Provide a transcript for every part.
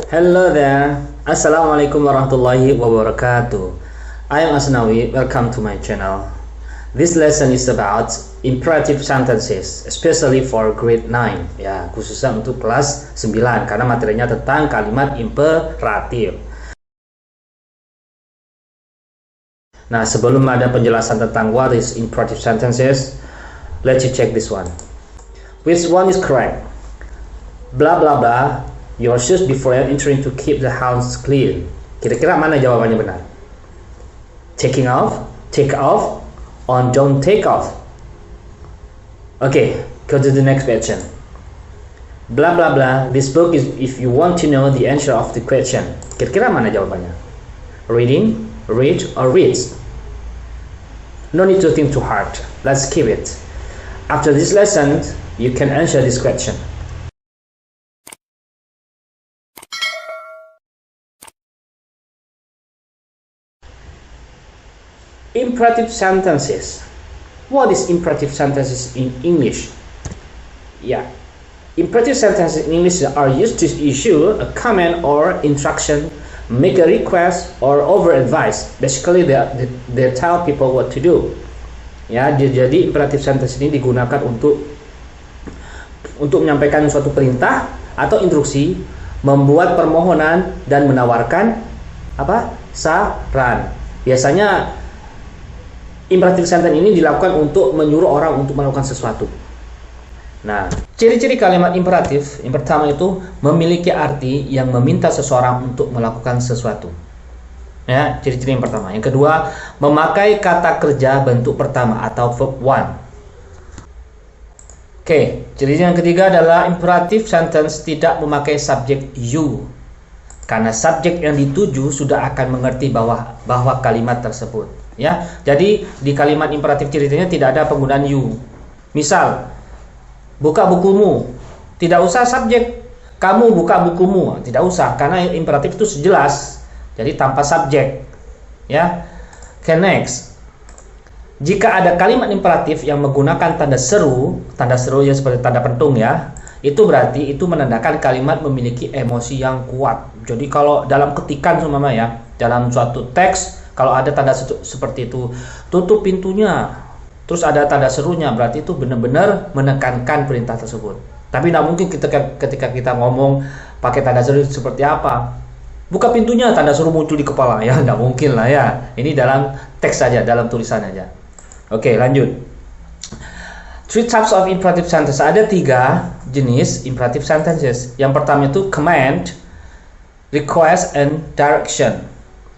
Hello there. Assalamualaikum warahmatullahi wabarakatuh. I am Asnawi. Welcome to my channel. This lesson is about imperative sentences, especially for grade 9. Ya, khususnya untuk kelas 9 karena materinya tentang kalimat imperatif. Nah, sebelum ada penjelasan tentang what is imperative sentences, let's check this one. Which one is correct? Blah blah blah. Your shoes before entering to keep the house clean. Kira-kira mana jawabannya benar? Taking off, take off, or don't take off? Okay, go to the next question. Blah blah blah. This book is if you want to know the answer of the question. Kira-kira mana jawabannya? Reading, read, or reads? No need to think too hard. Let's keep it. After this lesson, you can answer this question. Imperative sentences. What is imperative sentences in English? Yeah, imperative sentences in English are used to issue a command or instruction, make a request, or over advise. Basically, they tell people what to do. Ya, jadi imperative sentence ini digunakan untuk menyampaikan suatu perintah atau instruksi, membuat permohonan dan menawarkan saran. Biasanya imperative sentence ini dilakukan untuk menyuruh orang untuk melakukan sesuatu. Nah, ciri-ciri kalimat imperatif yang pertama itu memiliki arti yang meminta seseorang untuk melakukan sesuatu. Ya, ciri-ciri yang pertama. Yang kedua, memakai kata kerja bentuk pertama atau verb one. Oke, ciri yang ketiga adalah imperative sentence tidak memakai subjek you. Karena subjek yang dituju sudah akan mengerti bahwa kalimat tersebut. Ya, jadi di kalimat imperatif ciri-cirinya tidak ada penggunaan you. Misal, buka bukumu, tidak usah subjek. Kamu buka bukumu, tidak usah karena imperatif itu jelas. Jadi tanpa subjek. Ya. Okay, next. Jika ada kalimat imperatif yang menggunakan tanda seru ya seperti tanda pentung ya, itu berarti itu menandakan kalimat memiliki emosi yang kuat. Jadi kalau dalam ketikan seumpama ya, dalam suatu teks kalau ada tanda seperti itu, tutup pintunya, terus ada tanda serunya, berarti itu benar-benar menekankan perintah tersebut. Tapi tidak mungkin ketika kita ngomong pakai tanda seru seperti apa. Buka pintunya, tanda seru muncul di kepala, ya tidak mungkin lah ya. Ini dalam teks saja, dalam tulisan saja. Oke, lanjut. Three types of imperative sentences. Ada 3 jenis imperative sentences. Yang pertama itu command, request, and direction.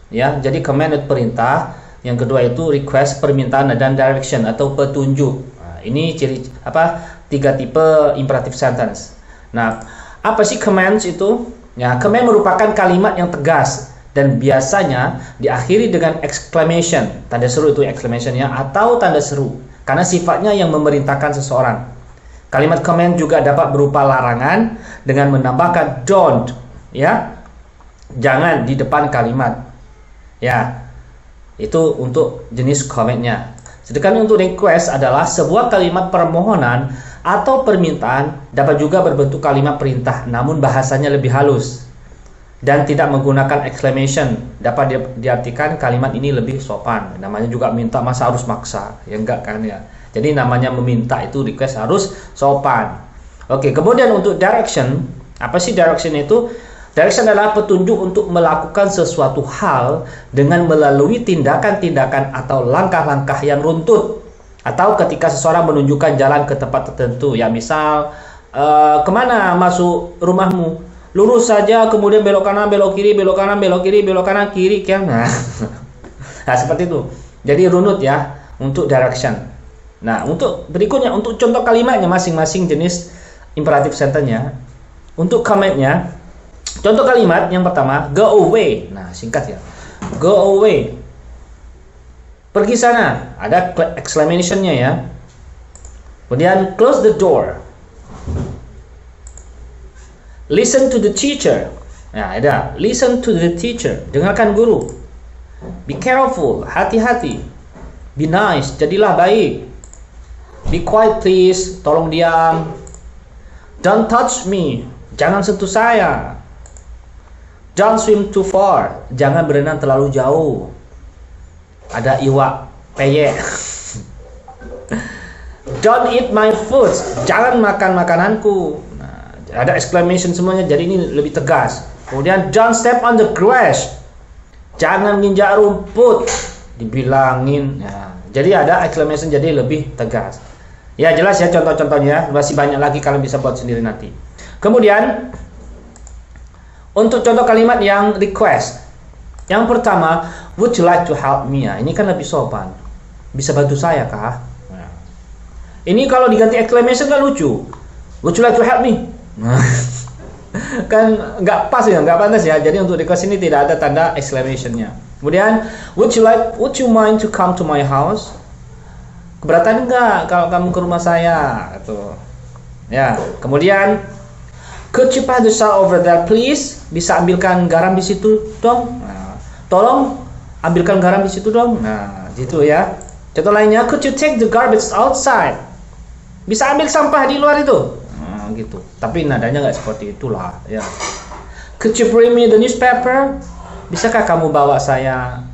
Ya, jadi command itu perintah, yang kedua itu request permintaan dan direction atau petunjuk. Nah, ini ciri 3 tipe imperative sentence. Nah, apa sih commands itu? Ya, command merupakan kalimat yang tegas dan biasanya diakhiri dengan exclamation, tanda seru itu exclamation ya, atau tanda seru karena sifatnya yang memerintahkan seseorang. Kalimat command juga dapat berupa larangan dengan menambahkan don't, ya. Jangan di depan kalimat. Ya, itu untuk jenis commandnya. Sedangkan untuk request adalah sebuah kalimat permohonan atau permintaan, dapat juga berbentuk kalimat perintah, namun bahasanya lebih halus dan tidak menggunakan exclamation. Dapat diartikan kalimat ini lebih sopan. Namanya juga minta, masa harus maksa? Ya enggak kan ya. Jadi namanya meminta itu request harus sopan. Oke, kemudian untuk direction, apa sih direction itu? Direction adalah petunjuk untuk melakukan sesuatu hal dengan melalui tindakan-tindakan atau langkah-langkah yang runtut, atau ketika seseorang menunjukkan jalan ke tempat tertentu. Ya, misal kemana masuk rumahmu? Lurus saja, kemudian belok kanan, belok kiri, belok kanan, belok kiri, belok kanan, kiri, kan? Nah, seperti itu. Jadi runut ya untuk direction. Nah, untuk berikutnya untuk contoh kalimatnya masing-masing jenis imperative sentence-nya. Untuk command-nya, contoh kalimat yang pertama, go away. Nah, singkat ya. Go away. Pergi sana. Ada exclamation-nya ya. Kemudian close the door. Listen to the teacher. Nah, ada listen to the teacher. Dengarkan guru. Be careful. Hati-hati. Be nice. Jadilah baik. Be quiet please. Tolong diam. Don't touch me. Jangan sentuh saya. Don't swim too far. Jangan berenang terlalu jauh. Ada iwak peyek. Don't eat my food. Jangan makan makananku. Nah, ada exclamation semuanya, jadi ini lebih tegas. Kemudian don't step on the grass. Jangan menginjak rumput. Dibilangin. Nah, jadi ada exclamation, jadi lebih tegas. Ya jelas ya contoh-contohnya. Masih banyak lagi, kalian bisa buat sendiri nanti. Kemudian untuk contoh kalimat yang request. Yang pertama, would you like to help me? Nah, ini kan lebih sopan. Bisa bantu saya kah? Nah. Ini kalau diganti exclamation kan lucu. Would you like to help me? Kan nggak pas ya, nggak pantas ya. Jadi untuk request ini tidak ada tanda exclamationnya. Kemudian, would you mind to come to my house? Keberatan nggak kalau kamu ke rumah saya? Gitu. Ya. Kemudian, could you pass the salt over there please? Bisa ambilkan garam di situ dong. Nah, tolong ambilkan garam di situ dong. Nah, gitu ya. Contoh lainnya, could you take the garbage outside? Bisa ambil sampah di luar itu. Nah, gitu. Tapi nadanya nggak seperti itulah ya. Could you bring me the newspaper? Bisakah kamu bawa saya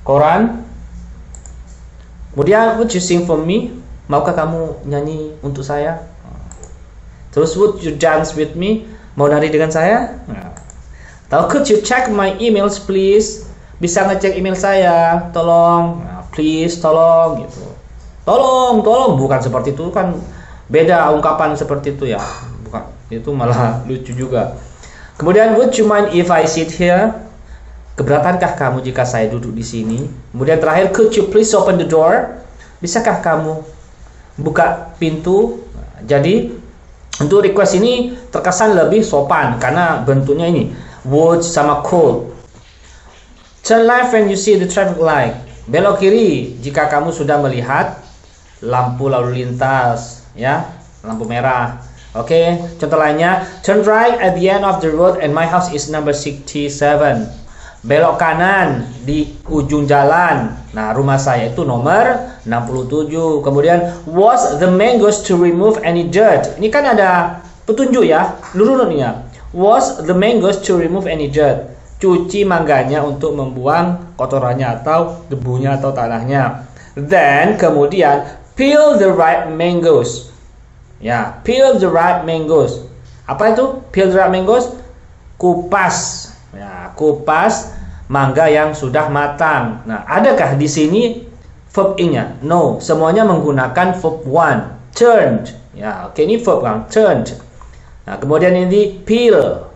koran? Kemudian, would you sing for me? Maukah kamu nyanyi untuk saya? Terus, would you dance with me? Mau nari dengan saya? Nah. Atau, could you check my emails please? Bisa ngecek email saya? Tolong. Nah, please, tolong gitu. Tolong, bukan seperti itu kan, beda ungkapan seperti itu ya. Bukan, itu malah lucu juga. Kemudian, would you mind if I sit here? Keberatankah kamu jika saya duduk di sini? Kemudian terakhir, could you please open the door? Bisakah kamu buka pintu? Nah, jadi untuk request ini terkesan lebih sopan karena bentuknya ini would sama could. Turn left when you see the traffic light. Belok kiri jika kamu sudah melihat lampu lalu lintas, ya, lampu merah. Oke, contoh lainnya, turn right at the end of the road and my house is number 67. Belok kanan di ujung jalan. Nah, rumah saya itu nomor 67. Kemudian, wash the mangoes to remove any dirt. Ini kan ada petunjuk ya, lurusnya. Wash the mangoes to remove any dirt. Cuci mangganya untuk membuang kotorannya atau debunya atau tanahnya. Then, kemudian, peel the ripe mangoes. Ya, peel the ripe mangoes. Apa itu? Peel the ripe mangoes? Kupas. Ya, kupas mangga yang sudah matang. Nah, adakah di sini verb ing-nya? No, semuanya menggunakan verb one, turned. Ya, oke, ini verb kan, turned. Nah, kemudian ini peel,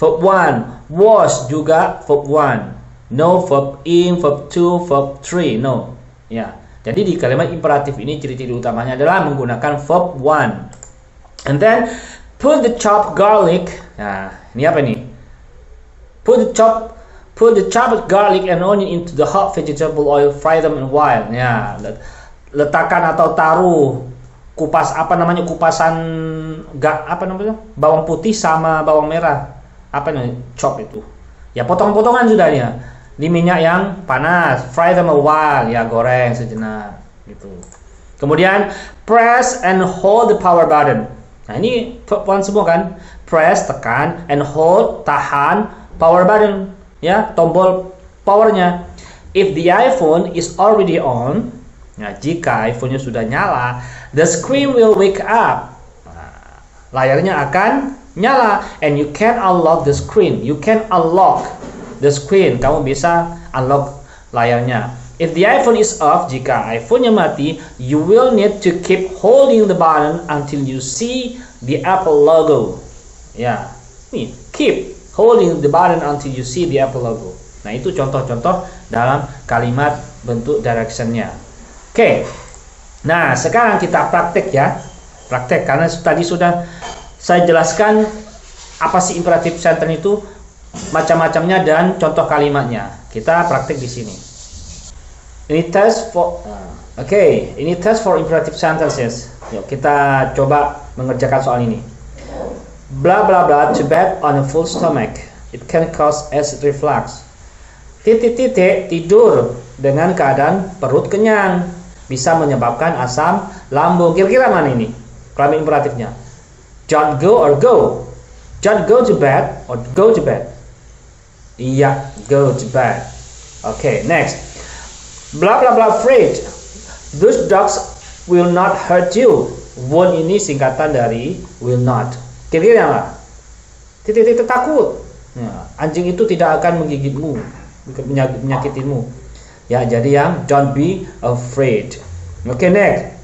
verb one, wash juga verb one. No verb ing, verb two, verb three, no. Ya, jadi di kalimat imperatif ini ciri-ciri utamanya adalah menggunakan verb one. And then put the chopped garlic. Nah, ini apa nih? Put the chopped garlic and onion into the hot vegetable oil, fry them in while. Ya, letakkan atau taruh kupasan bawang putih sama bawang merah. Apa namanya? Chop itu. Ya, potong-potongan sudah ya. Di minyak yang panas, fry them a while, ya, goreng sejenak gitu. Kemudian press and hold the power button. Nah, ini verb one semua kan? Press, tekan, and hold, tahan, power button, ya, tombol powernya. If the iPhone is already on, nah, jika iPhone-nya sudah nyala, the screen will wake up. Nah, layarnya akan nyala, and you can unlock the screen. You can unlock the screen. Kamu bisa unlock layarnya. If the iPhone is off, jika iPhone-nya mati, you will need to keep holding the button until you see the Apple logo. Ya, nih, keep holding the button until you see the Apple logo. Nah, itu contoh-contoh dalam kalimat bentuk direction-nya. Oke. Nah, sekarang kita praktek ya. Praktek, karena tadi sudah saya jelaskan apa sih imperative sentence itu, macam-macamnya dan contoh kalimatnya. Kita praktek di sini. Ini test for ini test for imperative sentences. Yuk, kita coba mengerjakan soal ini. Blah blah blah to bed on a full stomach. It can cause acid reflux. Titik-titik tidur dengan keadaan perut kenyang bisa menyebabkan asam lambung. Kira-kira mana ini kalimat imperatifnya? Don't go or go. Don't go to bed or go to bed. Iya, go to bed. Okay, next. Blah blah blah afraid. Those dogs will not hurt you. Won't ini singkatan dari will not. Kira-kira apa? Titik-titik takut. Nah, anjing itu tidak akan menggigitmu, menyakitimu. Ya, jadi yang don't be afraid. Okay, next.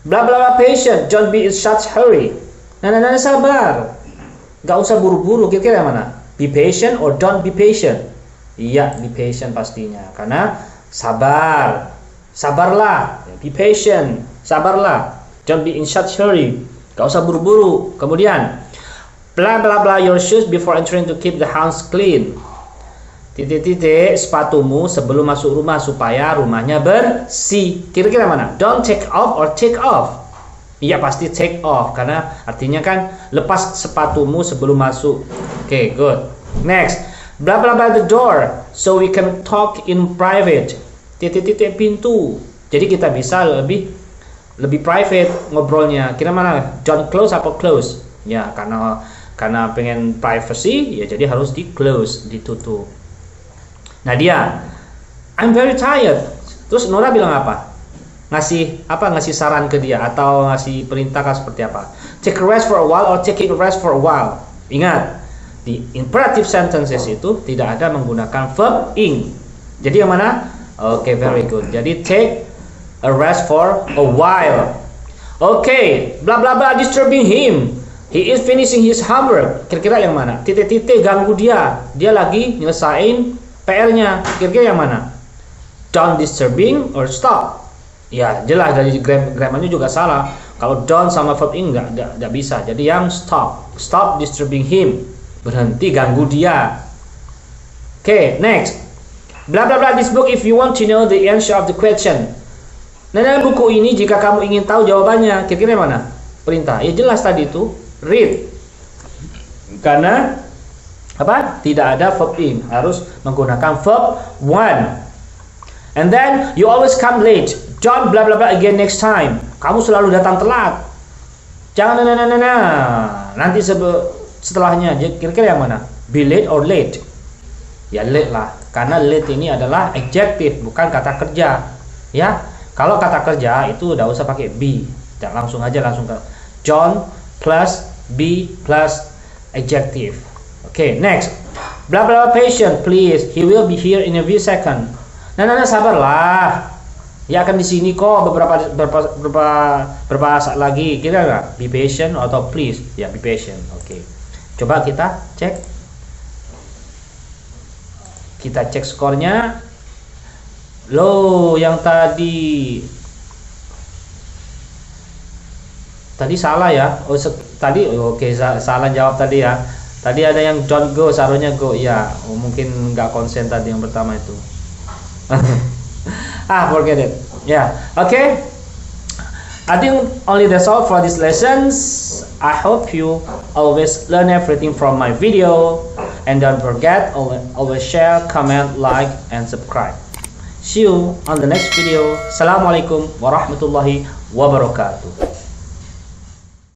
Blah blah blah patient. Don't be in such hurry. Nah, sabar. Gak usah buru-buru. Kira-kira yang mana? Be patient or don't be patient? Iya, be patient pastinya. Karena sabar. Sabarlah. Be patient. Sabarlah. Don't be in such hurry. Gak usah buru-buru. Kemudian, blah blah blah your shoes before entering to keep the house clean. Titik-titik sepatumu sebelum masuk rumah supaya rumahnya bersih. Kira-kira mana? Don't take off or take off? Iya, pasti take off karena artinya kan lepas sepatumu sebelum masuk. Okay, good. Next, blah blah blah the door so we can talk in private. Titik-titik pintu. Jadi kita bisa lebih private ngobrolnya. Kira mana? Don't close apa close? Ya, karena pengen privacy ya jadi harus di close, ditutup. Nah dia, I'm very tired. Terus Nora bilang apa? Ngasih saran ke dia atau ngasih perintah seperti apa? Take a rest for a while or take a rest for a while. Ingat, di imperative sentences itu tidak ada menggunakan verb ing. Jadi yang mana? Okay, very good. Jadi take a rest for a while. Okay, blah blah blah disturbing him. He is finishing his homework. Kira-kira yang mana? Titik-titik ganggu dia. Dia lagi nyelesain PR-nya. Kira-kira yang mana? Don't disturbing or stop. Ya, jelas dari grammarnya juga salah. Kalau don't sama verb ing enggak bisa. Jadi yang stop. Stop disturbing him. Berhenti ganggu dia. Okay, next. Blah blah blah this book if you want to know the answer of the question. Nah, dalam buku ini jika kamu ingin tahu jawabannya, kira-kira yang mana? Perintah. Ya jelas tadi itu read. Karena apa? Tidak ada verb ing, harus menggunakan verb one. And then you always come late. Don't blah blah blah again next time. Kamu selalu datang telat. Jangan nanti setelahnya. Kira-kira yang mana? Be late or late? Ya late lah. Karena late ini adalah adjective, bukan kata kerja. Ya. Kalau kata kerja itu udah usah pakai be. Dan langsung ke John plus be plus adjective. Okay, next. Blah blah patient, please. He will be here in a few seconds. Nah, sabarlah. Ya akan di sini kok beberapa saat lagi. Kira nggak? Be patient atau please? Ya, be patient. Oke. Coba kita cek. Kita cek skornya. Loh, yang tadi salah ya. Oke, salah jawab tadi ya. Tadi ada yang don't go, seharusnya go. Ya, mungkin nggak konsen tadi yang pertama itu. Forget it. Yeah, okay. I think only that's all for these lessons. I hope you always learn everything from my video. And don't forget, always share, comment, like, and subscribe. See you on the next video. Assalamualaikum warahmatullahi wabarakatuh.